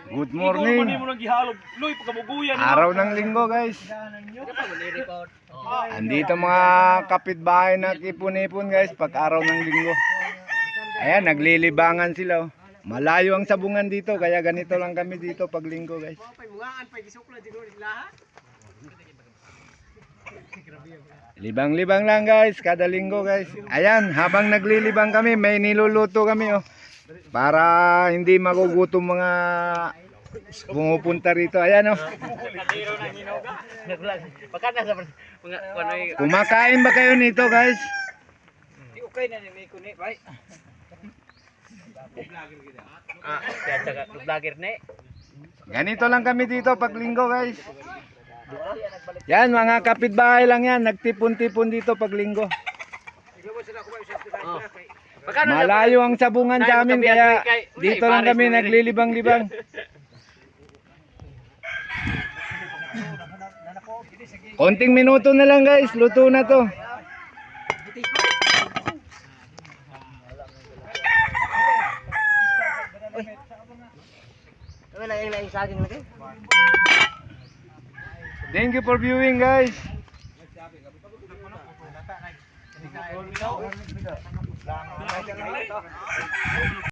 Good morning. Araw ng linggo guys. Andito mga kapitbahay na ipon-ipon guys pag araw ng linggo. Ayan, naglilibangan sila. Malayo ang sabungan dito kaya ganito lang kami dito pag linggo guys. Libang-libang lang guys kada linggo guys. Ayan, habang naglilibang kami may niluluto kami oh. Para hindi magugutom mga pumupunta rito. Ayan oh. Kumakain ba kayo nito guys? Okay na ni ko ni, bay. Vlogger ni. Ganito lang kami dito pag linggo guys. Yan mga kapitbahay lang yan, nagtipon-tipon dito pag linggo. Malayo ang sabungan sa amin kaya dito lang kami naglilibang-libang. Konting minuto na lang guys, luto na to. Thank you for viewing guys.